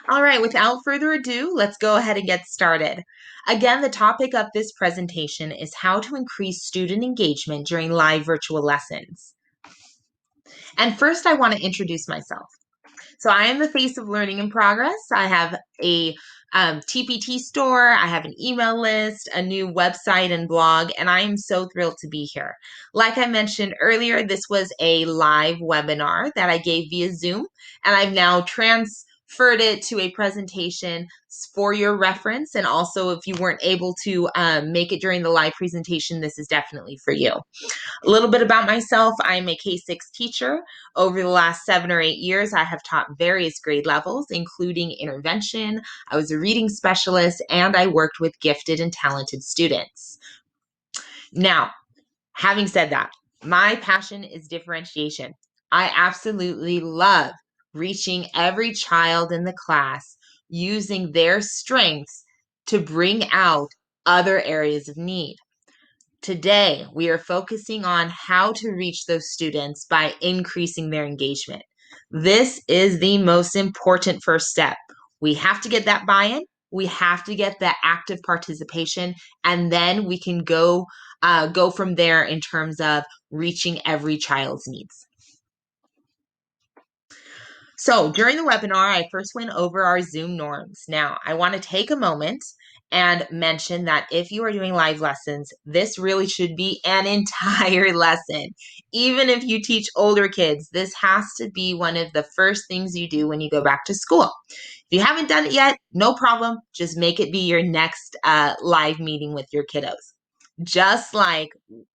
All right, without further ado, let's go ahead and get started. Again, the topic of this presentation is how to increase student engagement during live virtual lessons. And first, I want to introduce myself. So I am the face of Learning in Progress. I have a TPT store, I have an email list, a new website and blog, and I am so thrilled to be here. Like I mentioned earlier, this was a live webinar that I gave via Zoom, and I've now transferred it to a presentation for your reference. And also, if you weren't able to make it during the live presentation, this is definitely for you. A little bit about myself. I'm a K-6 teacher. Over the last 7 or 8 years, I have taught various grade levels, including intervention. I was a reading specialist, and I worked with gifted and talented students. Now, having said that, my passion is differentiation. I absolutely love reaching every child in the class using their strengths to bring out other areas of need. Today, we are focusing on how to reach those students by increasing their engagement. This is the most important first step. We have to get that buy-in. We have to get that active participation, and then we can go from there in terms of reaching every child's needs. So during the webinar, I first went over our Zoom norms. Now, I want to take a moment and mention that if you are doing live lessons, this really should be an entire lesson. Even if you teach older kids, this has to be one of the first things you do when you go back to school. If you haven't done it yet, no problem. Just make it be your next live meeting with your kiddos. Just like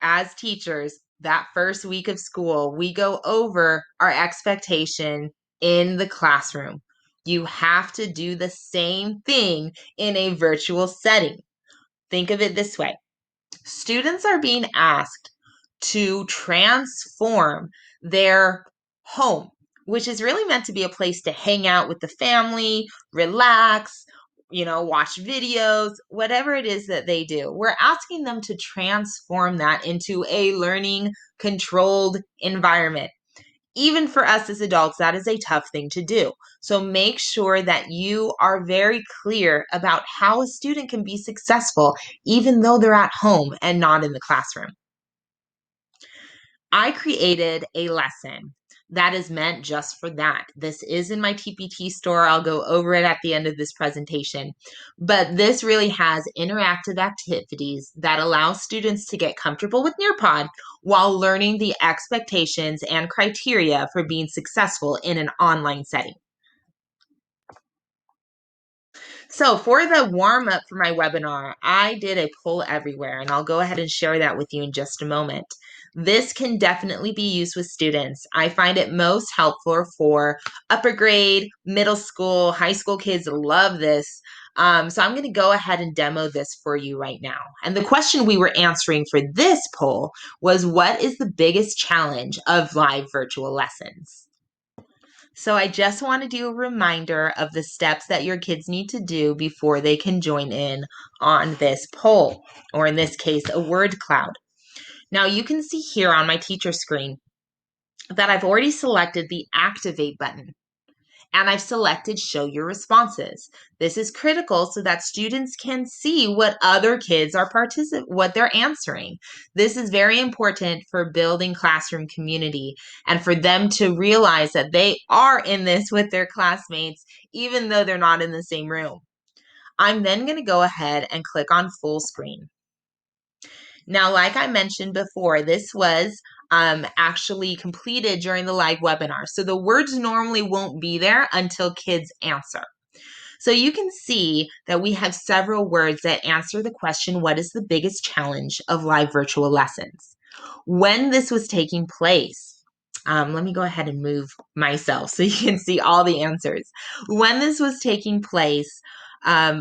as teachers, that first week of school, we go over our expectation in the classroom. You have to do the same thing in a virtual setting. Think of it this way. Students are being asked to transform their home, which is really meant to be a place to hang out with the family, relax, watch videos, whatever it is that they do. We're asking them to transform that into a learning controlled environment. Even for us as adults, that is a tough thing to do. So make sure that you are very clear about how a student can be successful, even though they're at home and not in the classroom. I created a lesson that is meant just for that. This is in my TPT store. I'll go over it at the end of this presentation. But this really has interactive activities that allow students to get comfortable with Nearpod while learning the expectations and criteria for being successful in an online setting. So for the warm up for my webinar, I did a poll everywhere, and I'll go ahead and share that with you in just a moment. This can definitely be used with students. I find it most helpful for upper grade, middle school, high school kids love this. So I'm going to go ahead and demo this for you right now. And the question we were answering for this poll was, what is the biggest challenge of live virtual lessons? So I just want to do a reminder of the steps that your kids need to do before they can join in on this poll, or in this case, a word cloud. Now you can see here on my teacher screen that I've already selected the Activate button, and I've selected Show Your Responses. This is critical so that students can see what other kids are what they're answering. This is very important for building classroom community and for them to realize that they are in this with their classmates, even though they're not in the same room. I'm then going to go ahead and click on Full Screen. Now, like I mentioned before, this was actually completed during the live webinar. So the words normally won't be there until kids answer. So you can see that we have several words that answer the question, what is the biggest challenge of live virtual lessons? When this was taking place, let me go ahead and move myself so you can see all the answers. When this was taking place,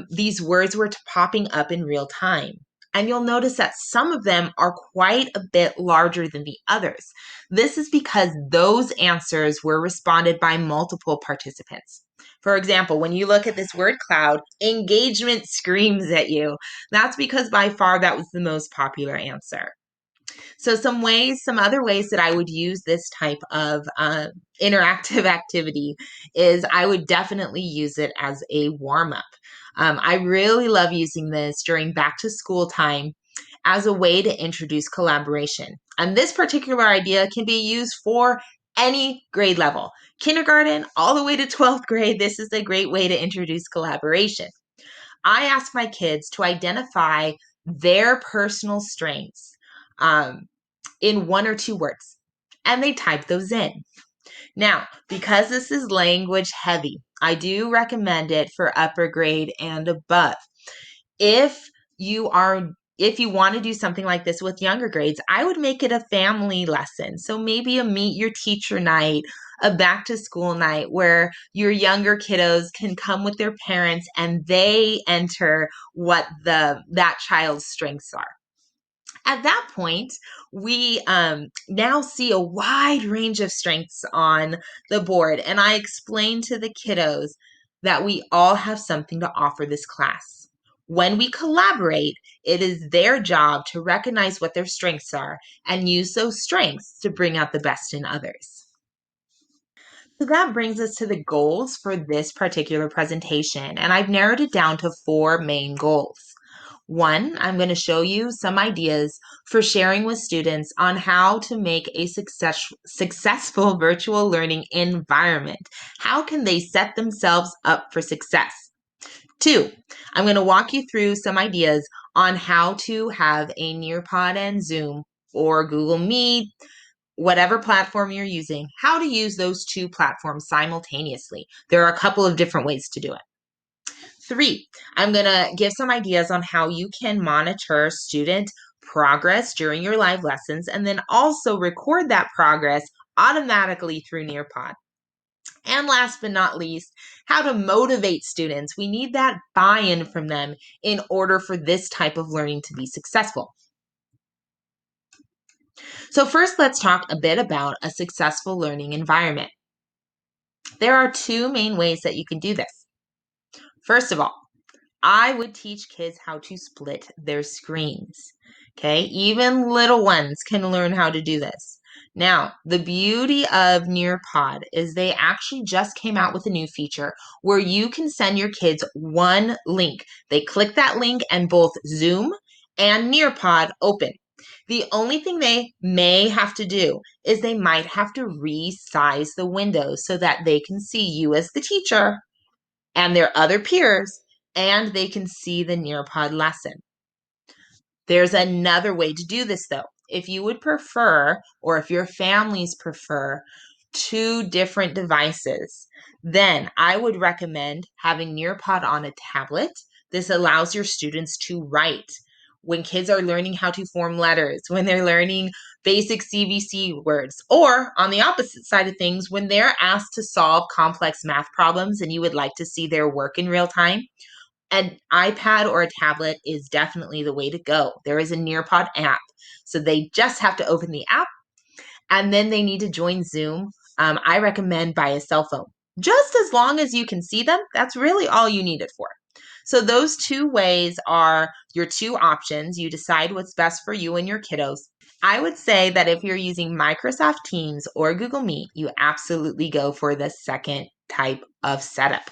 these words were popping up in real time. And you'll notice that some of them are quite a bit larger than the others. This is because those answers were responded by multiple participants. For example, when you look at this word cloud, engagement screams at you. That's because by far that was the most popular answer. So some other ways that I would use this type of interactive activity is I would definitely use it as a warm up. I really love using this during back to school time as a way to introduce collaboration. And this particular idea can be used for any grade level, kindergarten all the way to 12th grade. This is a great way to introduce collaboration. I ask my kids to identify their personal strengths. In one or two words, and they type those in. Now, because this is language heavy, I do recommend it for upper grade and above. If you are if you want to do something like this with younger grades, I would make it a family lesson. So maybe a meet your teacher night, a back to school night where your younger kiddos can come with their parents and they enter what that child's strengths are. At that point, we now see a wide range of strengths on the board. And I explain to the kiddos that we all have something to offer this class. When we collaborate, it is their job to recognize what their strengths are and use those strengths to bring out the best in others. So that brings us to the goals for this particular presentation, and I've narrowed it down to 4 main goals. One, I'm going to show you some ideas for sharing with students on how to make a successful virtual learning environment. How can they set themselves up for success? 2, I'm going to walk you through some ideas on how to have a Nearpod and Zoom or Google Meet, whatever platform you're using, how to use those two platforms simultaneously. There are a couple of different ways to do it. 3, I'm going to give some ideas on how you can monitor student progress during your live lessons and then also record that progress automatically through Nearpod. And last but not least, how to motivate students. We need that buy-in from them in order for this type of learning to be successful. So first, let's talk a bit about a successful learning environment. There are 2 main ways that you can do this. First of all, I would teach kids how to split their screens. Okay, even little ones can learn how to do this. Now, the beauty of Nearpod is they actually just came out with a new feature where you can send your kids one link. They click that link and both Zoom and Nearpod open. The only thing they may have to do is they might have to resize the windows so that they can see you as the teacher and their other peers, and they can see the Nearpod lesson. There's another way to do this though. If you would prefer, or if your families prefer, 2 different devices, then I would recommend having Nearpod on a tablet. This allows your students to write. When kids are learning how to form letters, when they're learning basic CVC words, or on the opposite side of things, when they're asked to solve complex math problems and you would like to see their work in real time, an iPad or a tablet is definitely the way to go. There is a Nearpod app. So they just have to open the app and then they need to join Zoom. I recommend by a cell phone. Just as long as you can see them, that's really all you need it for. So those 2 ways are your 2 options. You decide what's best for you and your kiddos. I would say that if you're using Microsoft Teams or Google Meet, you absolutely go for the second type of setup.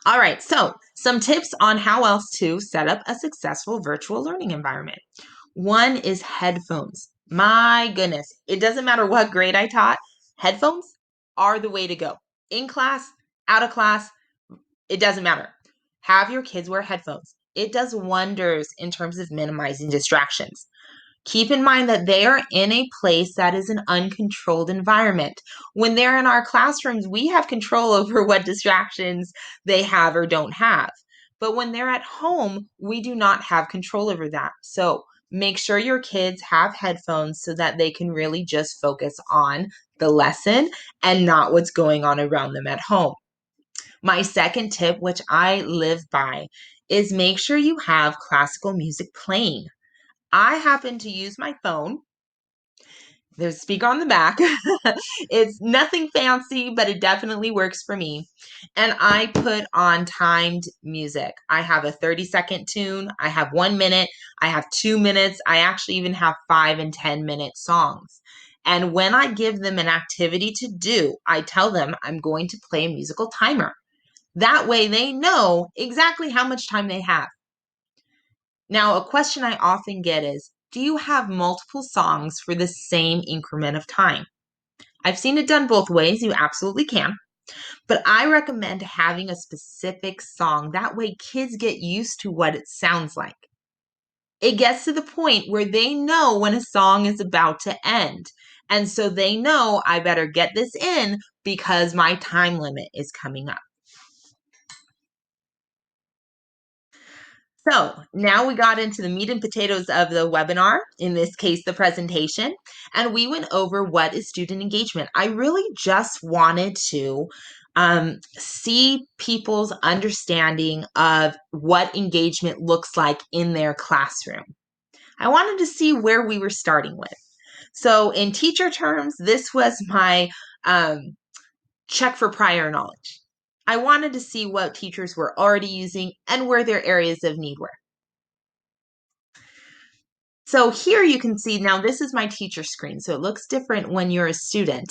All right, so some tips on how else to set up a successful virtual learning environment. One is headphones. My goodness, it doesn't matter what grade I taught, headphones are the way to go. In class, out of class, it doesn't matter. Have your kids wear headphones. It does wonders in terms of minimizing distractions. Keep in mind that they are in a place that is an uncontrolled environment. When they're in our classrooms, we have control over what distractions they have or don't have. But when they're at home, we do not have control over that. So make sure your kids have headphones so that they can really just focus on the lesson and not what's going on around them at home. My second tip, which I live by, is make sure you have classical music playing. I happen to use my phone There's a speaker on the back. It's nothing fancy, but it definitely works for me. And I put on timed music. I have a 30-second tune. I have 1 minute. I have 2 minutes. I actually even have 5 and 10 minute songs. And when I give them an activity to do, I tell them I'm going to play a musical timer. That way they know exactly how much time they have. Now, a question I often get is, do you have multiple songs for the same increment of time? I've seen it done both ways. You absolutely can. But I recommend having a specific song. That way, kids get used to what it sounds like. It gets to the point where they know when a song is about to end. And so they know I better get this in because my time limit is coming up. So now we got into the meat and potatoes of the webinar, in this case, the presentation, and we went over what is student engagement. I really just wanted to see people's understanding of what engagement looks like in their classroom. I wanted to see where we were starting with. So in teacher terms, this was my check for prior knowledge. I wanted to see what teachers were already using and where their areas of need were. So here you can see, now this is my teacher screen, so it looks different when you're a student.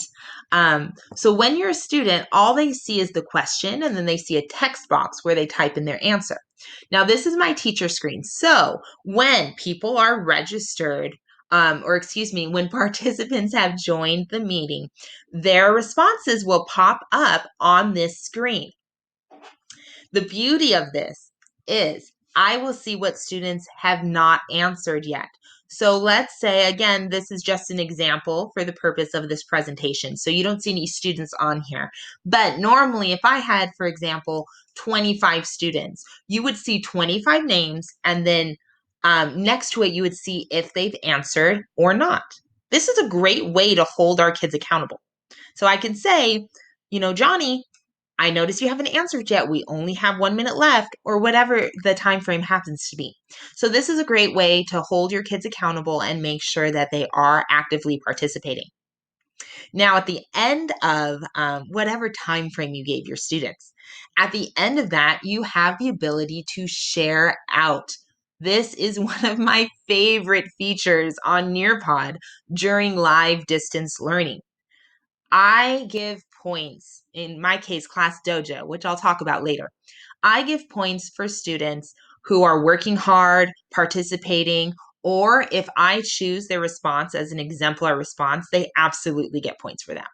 So when you're a student, all they see is the question, and then they see a text box where they type in their answer. Now this is my teacher screen. So when people are registered, when participants have joined the meeting, their responses will pop up on this screen. The beauty of this is I will see what students have not answered yet. So let's say, again, this is just an example for the purpose of this presentation. So you don't see any students on here. But normally, if I had, for example, 25 students, you would see 25 names, and then next to it, you would see if they've answered or not. This is a great way to hold our kids accountable. So I can say, Johnny, I notice you haven't answered yet. We only have 1 minute left, or whatever the time frame happens to be. So this is a great way to hold your kids accountable and make sure that they are actively participating. Now, at the end of whatever time frame you gave your students, at the end of that, you have the ability to share out. This is one of my favorite features on Nearpod during live distance learning. I give points, in my case, Class Dojo, which I'll talk about later. I give points for students who are working hard, participating, or if I choose their response as an exemplar response, they absolutely get points for that.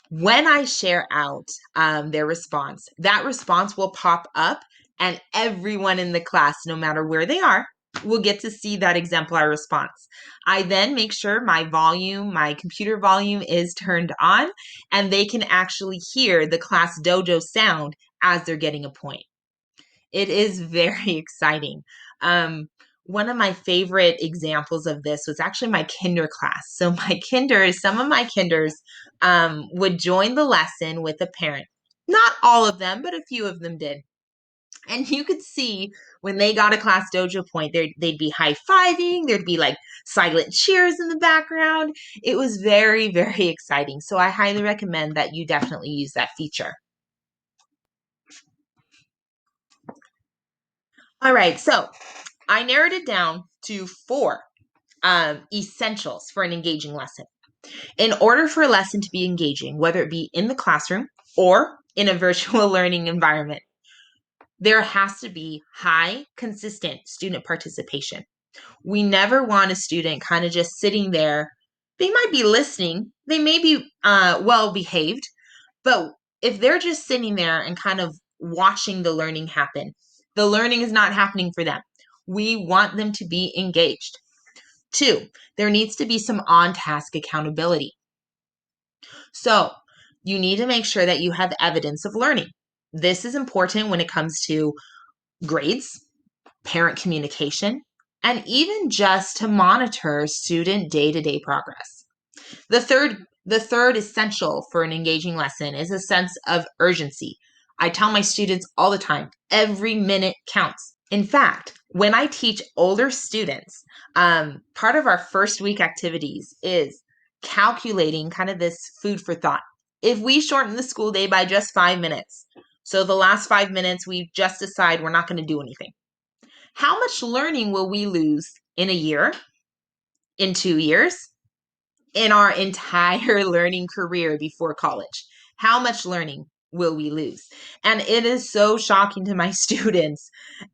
When I share out their response, that response will pop up, and everyone in the class, no matter where they are, will get to see that exemplar response. I then make sure my computer volume is turned on, and they can actually hear the Class Dojo sound as they're getting a point. It is very exciting. One of my favorite examples of this was actually my kinder class. So some of my kinders would join the lesson with a parent. Not all of them, but a few of them did. And you could see when they got a Class Dojo point, they'd be high-fiving, there'd be like silent cheers in the background. It was very, very exciting. So I highly recommend that you definitely use that feature. All right, so I narrowed it down to 4 essentials for an engaging lesson. In order for a lesson to be engaging, whether it be in the classroom or in a virtual learning environment, there has to be high, consistent student participation. We never want a student kind of just sitting there. They might be listening, they may be well behaved, but if they're just sitting there and kind of watching the learning happen, the learning is not happening for them. We want them to be engaged. 2, there needs to be some on-task accountability. So you need to make sure that you have evidence of learning. This is important when it comes to grades, parent communication, and even just to monitor student day-to-day progress. The third essential for an engaging lesson is a sense of urgency. I tell my students all the time, every minute counts. In fact, When I teach older students, part of our first week activities is calculating kind of this food for thought. If we shorten the school day by just 5 minutes, so the last 5 minutes we just decide we're not going to do anything, how much learning will we lose in a year, in 2 years, in our entire learning career before college? How much learning will we lose? And it is so shocking to my students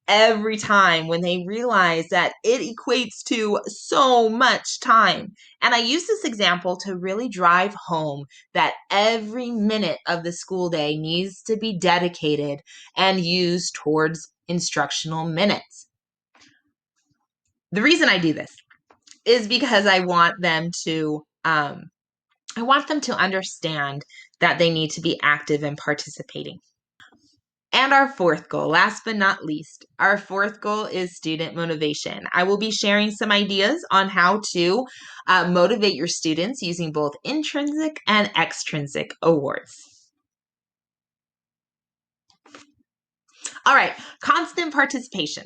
every time when they realize that it equates to so much time. And I use this example to really drive home that every minute of the school day needs to be dedicated and used towards instructional minutes. The reason I do this is because I want them to understand that they need to be active and participating. And our fourth goal, last but not least, our fourth goal is student motivation. I will be sharing some ideas on how to motivate your students using both intrinsic and extrinsic awards. All right, constant participation.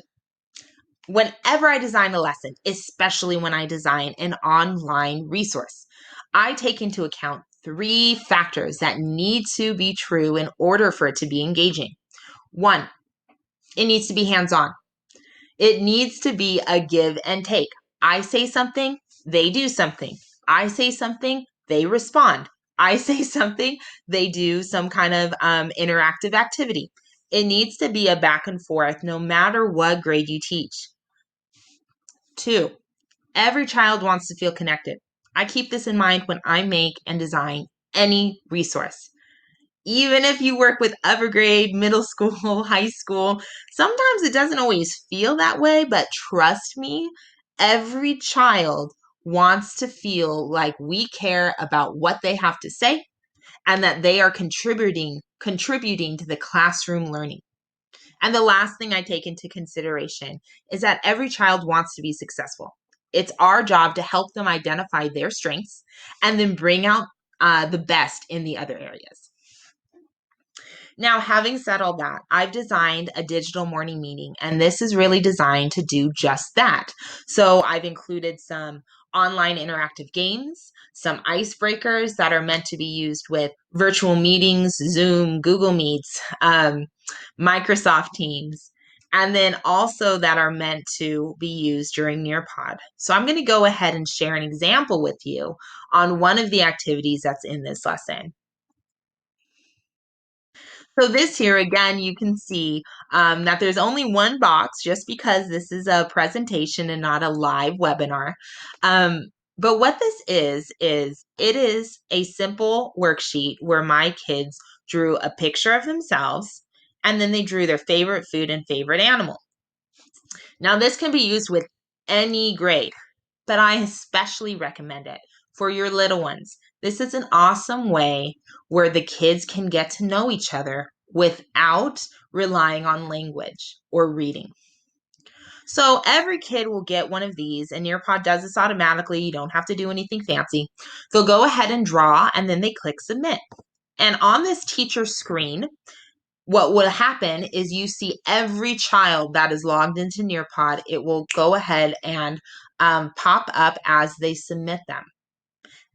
Whenever I design a lesson, especially when I design an online resource, I take into account 3 factors that need to be true in order for it to be engaging. 1, it needs to be hands-on. It needs to be a give and take. I say something, they do something. I say something, they respond. I say something, they do some kind of interactive activity. It needs to be a back and forth no matter what grade you teach. 2, every child wants to feel connected. I keep this in mind when I make and design any resource. Even if you work with upper grade, middle school, high school, sometimes it doesn't always feel that way, but trust me, every child wants to feel like we care about what they have to say and that they are contributing to the classroom learning. And the last thing I take into consideration is that every child wants to be successful. It's our job to help them identify their strengths and then bring out the best in the other areas. Now, having said all that, I've designed a digital morning meeting, and this is really designed to do just that. So I've included some online interactive games, some icebreakers that are meant to be used with virtual meetings, Zoom, Google Meets, Microsoft Teams, and then also that are meant to be used during Nearpod. So I'm going to go ahead and share an example with you on one of the activities that's in this lesson. So this here, again, you can see that there's only one box just because this is a presentation and not a live webinar. But what this is it is a simple worksheet where my kids drew a picture of themselves and then they drew their favorite food and favorite animal. Now, this can be used with any grade, but I especially recommend it for your little ones. This is an awesome way where the kids can get to know each other without relying on language or reading. So every kid will get one of these, and Nearpod does this automatically. You don't have to do anything fancy. They'll go ahead and draw, and then they click submit. And on this teacher screen, what will happen is you see every child that is logged into Nearpod. It will go ahead and pop up as they submit them.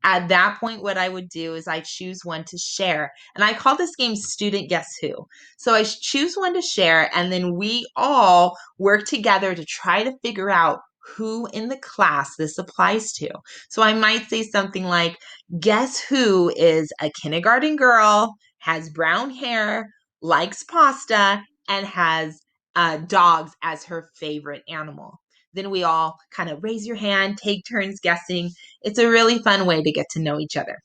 At that point, what I would do is I choose one to share. And I call this game Student Guess Who. So I choose one to share, and then we all work together to try to figure out who in the class this applies to. So I might say something like, guess who is a kindergarten girl, has brown hair, likes pasta, and has dogs as her favorite animal. Then we all kind of raise your hand, take turns guessing. It's a really fun way to get to know each other.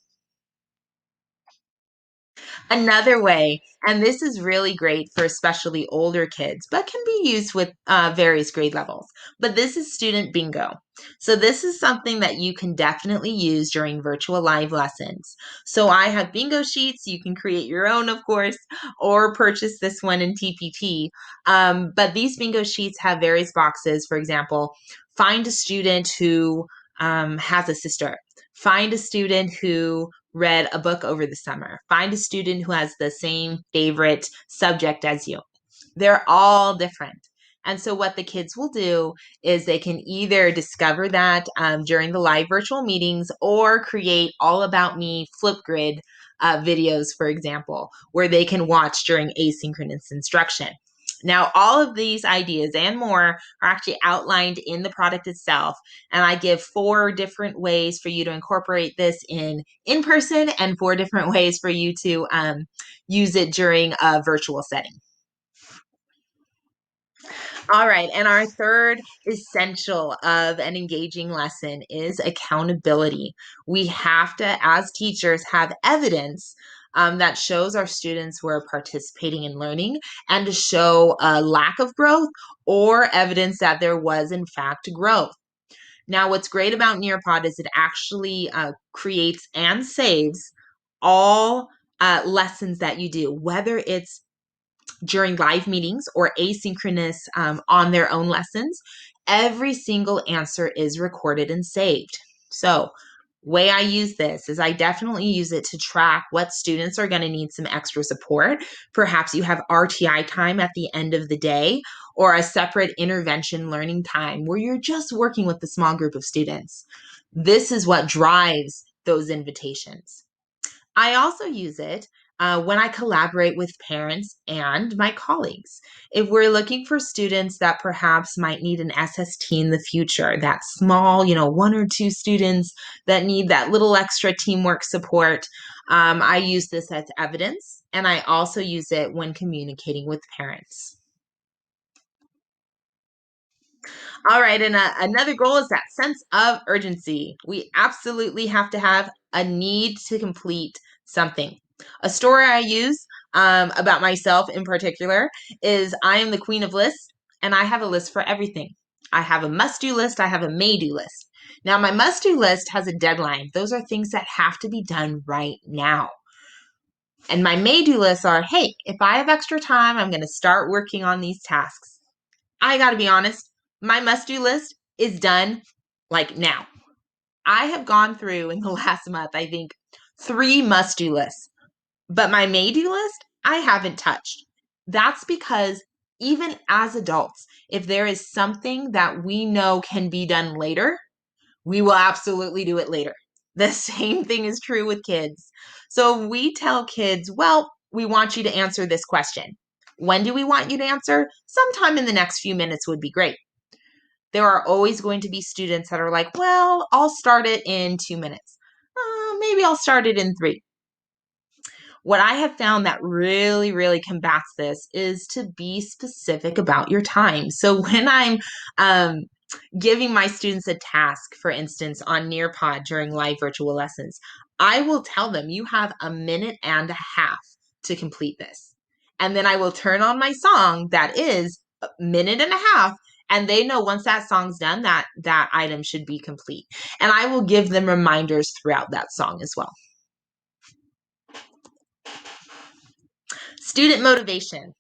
Another way, and this is really great for especially older kids, but can be used with various grade levels, but this is student bingo. So this is something that you can definitely use during virtual live lessons. So I have bingo sheets. You can create your own, of course, or purchase this one in TPT. But these bingo sheets have various boxes. For example, find a student who has a sister. Find a student who read a book over the summer. Find a student who has the same favorite subject as you. They're all different. And so what the kids will do is they can either discover that during the live virtual meetings or create all about me Flipgrid videos, for example, where they can watch during asynchronous instruction. Now, all of these ideas and more are actually outlined in the product itself. And I give 4 different ways for you to incorporate this in person and 4 different ways for you to use it during a virtual setting. All right. And our third essential of an engaging lesson is accountability. We have to, as teachers, have evidence that shows our students were participating in learning and to show a lack of growth or evidence that there was, in fact, growth. Now, what's great about Nearpod is it actually creates and saves all lessons that you do, whether it's during live meetings or asynchronous on their own lessons. Every single answer is recorded and saved. So, way I use this is I definitely use it to track what students are going to need some extra support. Perhaps you have RTI time at the end of the day or a separate intervention learning time where you're just working with a small group of students. This is what drives those invitations. I also use it when I collaborate with parents and my colleagues. If we're looking for students that perhaps might need an SST in the future, that small, 1 or 2 students that need that little extra teamwork support, I use this as evidence. And I also use it when communicating with parents. All right, and another goal is that sense of urgency. We absolutely have to have a need to complete something. A story I use about myself in particular is I am the queen of lists, and I have a list for everything. I have a must-do list, I have a may-do list. Now, my must-do list has a deadline. Those are things that have to be done right now. And my may-do lists are, hey, if I have extra time, I'm going to start working on these tasks. I got to be honest, my must-do list is done like now. I have gone through in the last month, I think, 3 must-do lists, but my may-do list, I haven't touched. That's because even as adults, if there is something that we know can be done later, we will absolutely do it later. The same thing is true with kids. So we tell kids, well, we want you to answer this question. When do we want you to answer? Sometime in the next few minutes would be great. There are always going to be students that are like, well, I'll start it in 2 minutes. Maybe I'll start it in 3. What I have found that really, really combats this is to be specific about your time. So when I'm giving my students a task, for instance, on Nearpod during live virtual lessons, I will tell them you have 1.5 minutes to complete this. And then I will turn on my song that is 1.5 minutes, and they know once that song's done that item should be complete. And I will give them reminders throughout that song as well. Student motivation.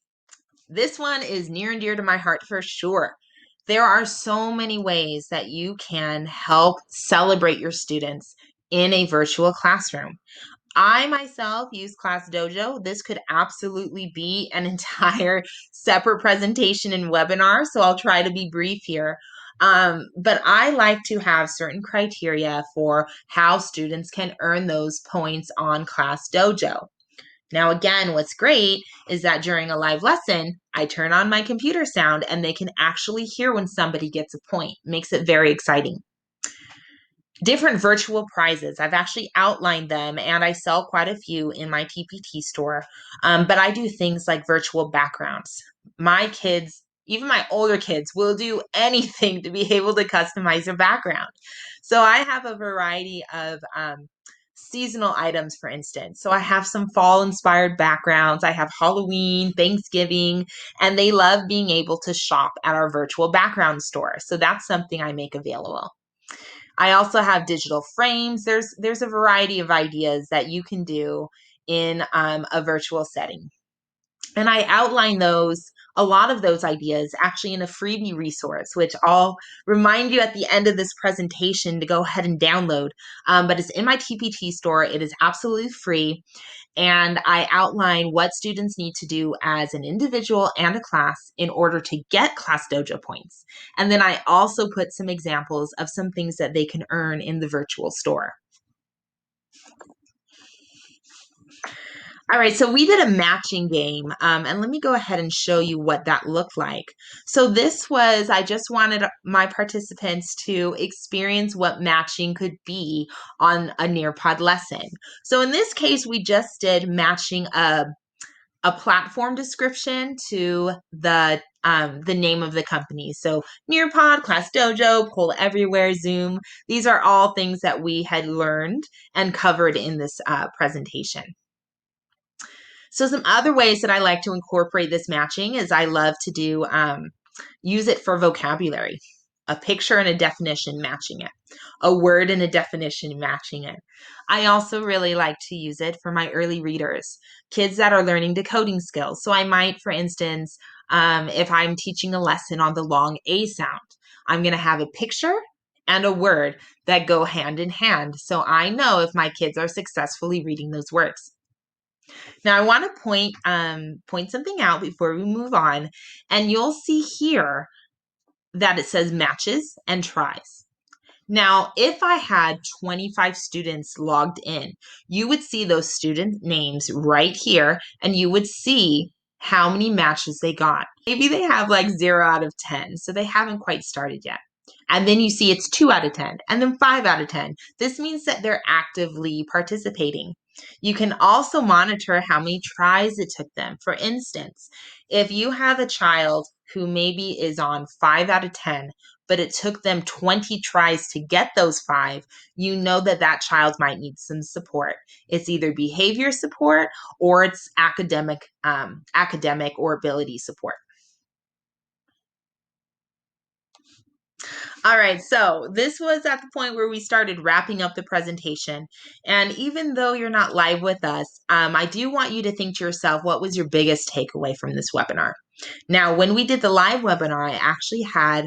This one is near and dear to my heart for sure. There are so many ways that you can help celebrate your students in a virtual classroom. I myself use ClassDojo. This could absolutely be an entire separate presentation and webinar, so I'll try to be brief here. But I like to have certain criteria for how students can earn those points on ClassDojo. Now, again, what's great is that during a live lesson, I turn on my computer sound and they can actually hear when somebody gets a point. Makes it very exciting. Different virtual prizes. I've actually outlined them and I sell quite a few in my TPT store. But I do things like virtual backgrounds. My kids, even my older kids, will do anything to be able to customize their background. So I have a variety of seasonal items, for instance. So I have some fall inspired backgrounds. I have Halloween, Thanksgiving, and they love being able to shop at our virtual background store. So that's something I make available. I also have digital frames. There's a variety of ideas that you can do in a virtual setting. And I outline those a lot of those ideas actually in a freebie resource, which I'll remind you at the end of this presentation to go ahead and download. But it's in my TPT store. It is absolutely free. And I outline what students need to do as an individual and a class in order to get Class Dojo points. And then I also put some examples of some things that they can earn in the virtual store. All right, so we did a matching game, and let me go ahead and show you what that looked like. So this was, I just wanted my participants to experience what matching could be on a Nearpod lesson. So in this case, we just did matching a platform description to the name of the company. So Nearpod, Class Dojo, Poll Everywhere, Zoom. These are all things that we had learned and covered in this presentation. So some other ways that I like to incorporate this matching is I love to do use it for vocabulary, a picture and a definition matching it, a word and a definition matching it. I also really like to use it for my early readers, kids that are learning decoding skills. So I might, for instance, if I'm teaching a lesson on the long A sound, I'm going to have a picture and a word that go hand in hand. So I know if my kids are successfully reading those words. Now I want to point something out before we move on, and you'll see here that it says matches and tries. Now, if I had 25 students logged in, you would see those student names right here, and you would see how many matches they got. Maybe they have like 0 out of 10, so they haven't quite started yet. And then you see it's 2 out of 10, and then 5 out of 10. This means that they're actively participating. You can also monitor how many tries it took them. For instance, if you have a child who maybe is on 5 out of 10, but it took them 20 tries to get those 5, you know that that child might need some support. It's either behavior support or it's academic or ability support. All right, so this was at the point where we started wrapping up the presentation. And even though you're not live with us, I do want you to think to yourself, what was your biggest takeaway from this webinar? Now, when we did the live webinar, I actually had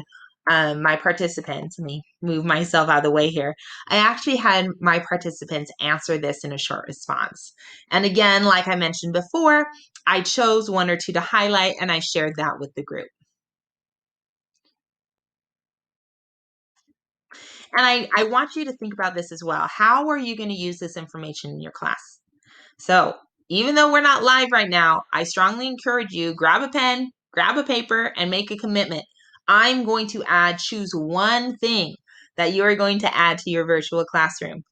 my participants, let me move myself out of the way here. I actually had my participants answer this in a short response. And again, like I mentioned before, I chose 1 or 2 to highlight and I shared that with the group. And I want you to think about this as well. How are you going to use this information in your class? So even though we're not live right now, I strongly encourage you, grab a pen, grab a paper, and make a commitment. I'm going to choose one thing that you are going to add to your virtual classroom.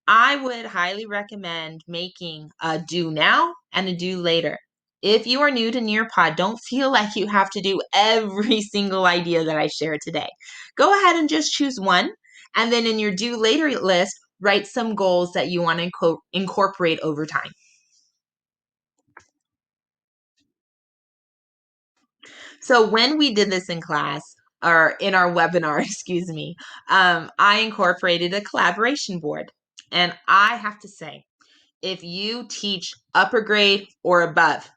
I would highly recommend making a do now and a do later. If you are new to Nearpod, don't feel like you have to do every single idea that I shared today. Go ahead and just choose one, and then in your do later list, write some goals that you want to incorporate over time. So when we did this in class, or in our webinar, excuse me, I incorporated a collaboration board. And I have to say, if you teach upper grade or above,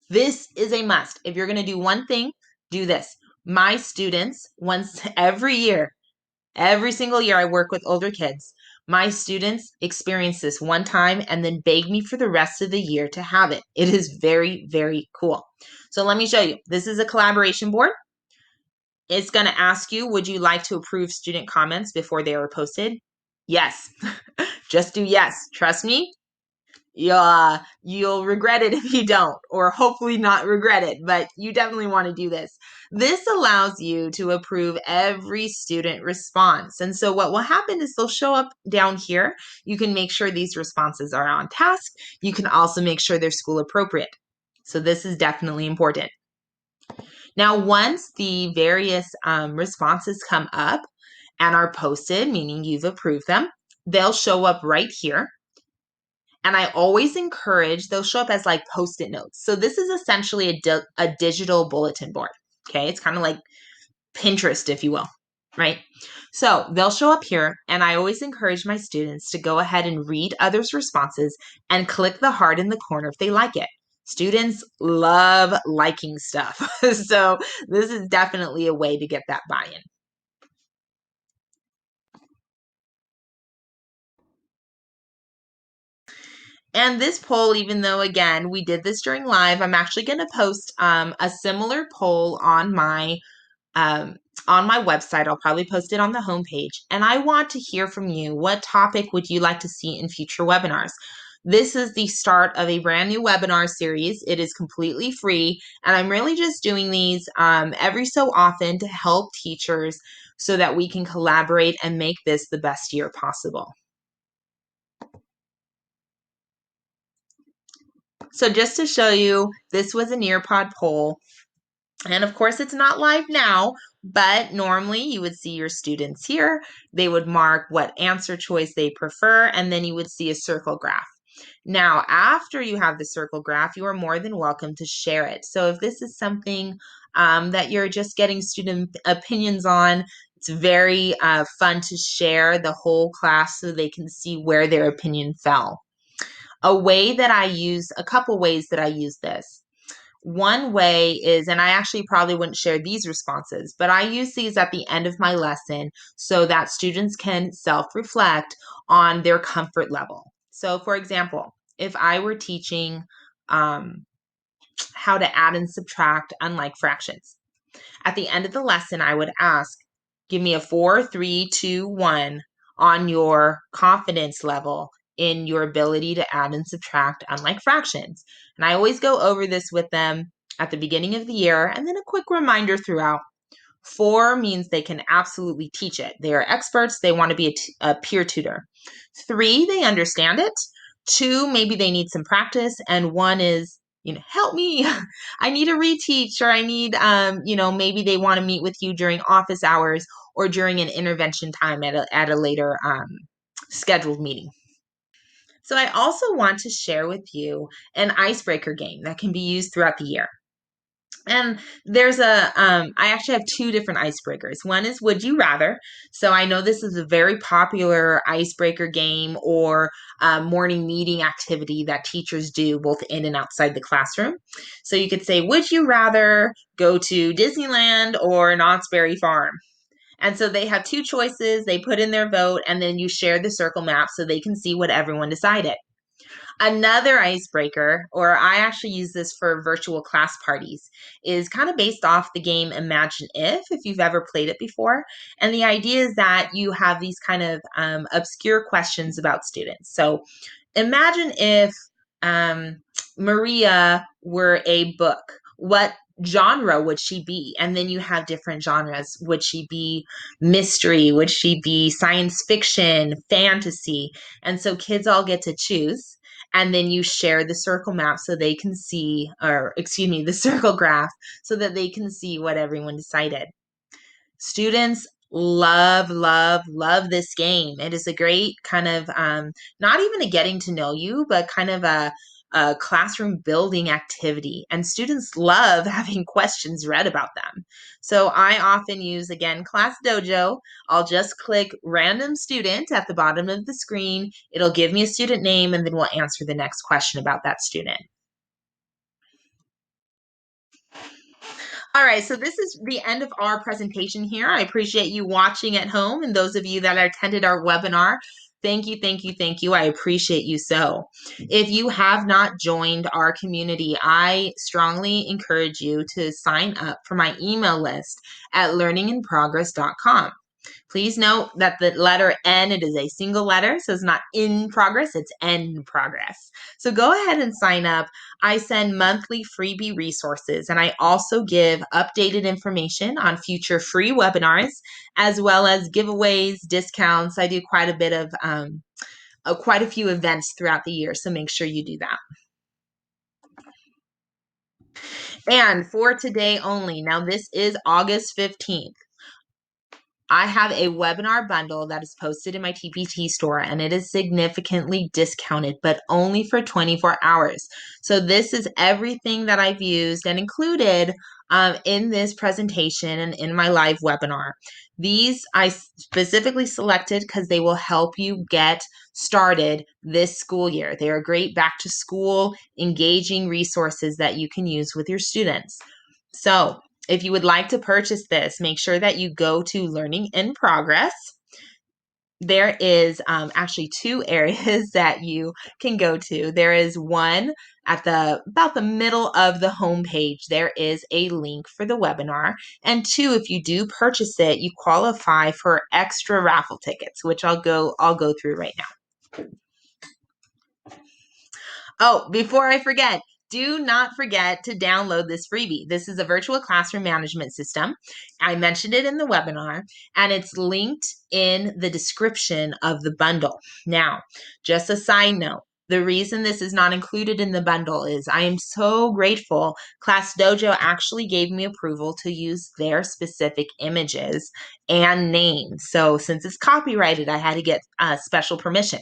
this is a must. If you're going to do one thing, do this. My students, once every year, every single year I work with older kids, my students experience this one time and then beg me for the rest of the year to have it. It is very, very cool. So let me show you. This is a collaboration board. It's going to ask you, would you like to approve student comments before they are posted? Yes. Just do yes. Trust me, you'll regret it if you don't, or hopefully not regret it, but you definitely want to do this. This allows you to approve every student response. And so what will happen is they'll show up down here. You can make sure these responses are on task. You can also make sure they're school appropriate. So this is definitely important. Now, once the various responses come up and are posted, meaning you've approved them, they'll show up right here. And I always encourage, they'll show up as like post-it notes. So this is essentially a digital bulletin board. Okay, it's kind of like Pinterest, if you will, right? So they'll show up here, and I always encourage my students to go ahead and read others' responses and click the heart in the corner if they like it. Students love liking stuff. So this is definitely a way to get that buy-in. And this poll, even though again we did this during live, I'm actually going to post a similar poll um, on my website. I'll probably post it on the homepage. And I want to hear from you. What topic would you like to see in future webinars? This is the start of a brand new webinar series. It is completely free, and I'm really just doing these every so often to help teachers so that we can collaborate and make this the best year possible. So just to show you, this was a Nearpod poll. And of course, it's not live now, but normally you would see your students here. They would mark what answer choice they prefer, and then you would see a circle graph. Now, after you have the circle graph, you are more than welcome to share it. So if this is something that you're just getting student opinions on, it's very fun to share the whole class so they can see where their opinion fell. A couple ways that I use this. One way is, and I actually probably wouldn't share these responses, but I use these at the end of my lesson so that students can self-reflect on their comfort level. So for example, if I were teaching um, how to add and subtract unlike fractions, at the end of the lesson, I would ask, give me a 4, 3, 2, 1 on your confidence level in your ability to add and subtract unlike fractions. And I always go over this with them at the beginning of the year and then a quick reminder throughout. 4 means they can absolutely teach it. They are experts. They want to be a peer tutor. 3, they understand it. 2, maybe they need some practice. And 1 is, help me. I need a reteach, or I need, maybe they want to meet with you during office hours or during an intervention time at a later scheduled meeting. So I also want to share with you an icebreaker game that can be used throughout the year. And I actually have two different icebreakers. One is Would You Rather? So I know this is a very popular icebreaker game or morning meeting activity that teachers do both in and outside the classroom. So you could say, Would you rather go to Disneyland or Knott's Berry Farm? And so they have two choices. They put in their vote, and then you share the circle map so they can see what everyone decided. Another icebreaker, or I actually use this for virtual class parties, is kind of based off the game Imagine if you've ever played it before. And the idea is that you have these kind of obscure questions about students. So imagine if um, Maria were a book. What genre would she be? And then you have different genres. Would she be mystery? Would she be science fiction, fantasy? And so kids all get to choose. And then you share the circle map so they can see, or excuse me, the circle graph so that they can see what everyone decided. Students love, love, love this game. It is a great kind of not even a getting to know you, but kind of a classroom building activity. And students love having questions read about them. So I often use, again, Class Dojo. I'll just click random student at the bottom of the screen. It'll give me a student name, and then we'll answer the next question about that student. All right, so this is the end of our presentation here. I appreciate you watching at home, and those of you that attended our webinar, thank you, thank you, thank you. I appreciate you so. If you have not joined our community, I strongly encourage you to sign up for my email list at learninginprogress.com. Please note that the letter N, it is a single letter, so it's not in progress, it's N progress. So go ahead and sign up. I send monthly freebie resources, and I also give updated information on future free webinars, as well as giveaways, discounts. I do quite a bit of quite a few events throughout the year, so make sure you do that. And for today only, now this is August 15th. I have a webinar bundle that is posted in my TPT store, and it is significantly discounted, but only for 24 hours. So this is everything that I've used and included in this presentation and in my live webinar. These I specifically selected because they will help you get started this school year. They are great back to school, engaging resources that you can use with your students. So if you would like to purchase this, make sure that you go to Learning in Progress. There is actually two areas that you can go to. There is one at about the middle of the homepage. There is a link for the webinar. And two, if you do purchase it, you qualify for extra raffle tickets, which I'll go through right now. Oh, before I forget, do not forget to download this freebie. This is a virtual classroom management system. I mentioned it in the webinar, and it's linked in the description of the bundle. Now, just a side note, the reason this is not included in the bundle is I am so grateful ClassDojo actually gave me approval to use their specific images and names. So since it's copyrighted, I had to get special permission.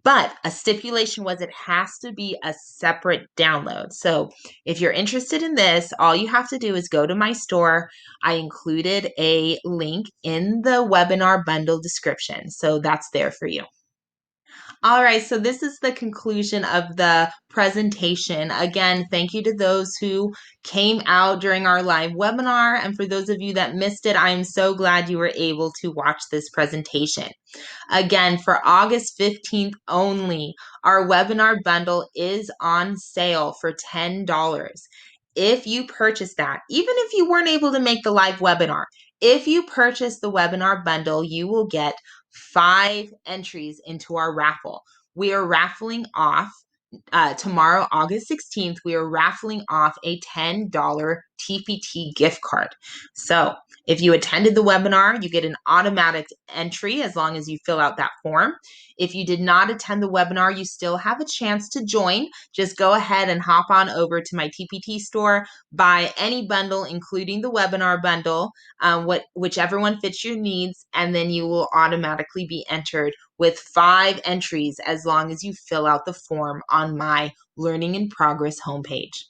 But a stipulation was it has to be a separate download. So if you're interested in this, all you have to do is go to my store. I included a link in the webinar bundle description. So that's there for you. All right, so this is the conclusion of the presentation. Again, thank you to those who came out during our live webinar. And for those of you that missed it, I am so glad you were able to watch this presentation. Again, for August 15th only, our webinar bundle is on sale for $10. If you purchase that, even if you weren't able to make the live webinar, if you purchase the webinar bundle, you will get 5 entries into our raffle. We are raffling off tomorrow, August 16th, we are raffling off a $10 TPT gift card. So if you attended the webinar, you get an automatic entry as long as you fill out that form. If you did not attend the webinar, you still have a chance to join. Just go ahead and hop on over to my TPT store, buy any bundle, including the webinar bundle, whichever one fits your needs, and then you will automatically be entered with 5 entries as long as you fill out the form on my Learning in Progress homepage.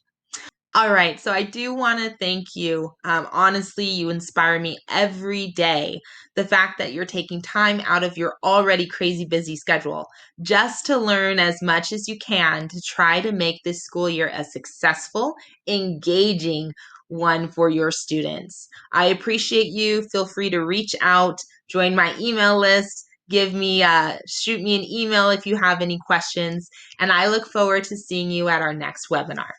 All right, so I do want to thank you. Honestly, you inspire me every day. The fact that you're taking time out of your already crazy busy schedule just to learn as much as you can to try to make this school year a successful, engaging one for your students. I appreciate you. Feel free to reach out, join my email list, shoot me an email if you have any questions, and I look forward to seeing you at our next webinar.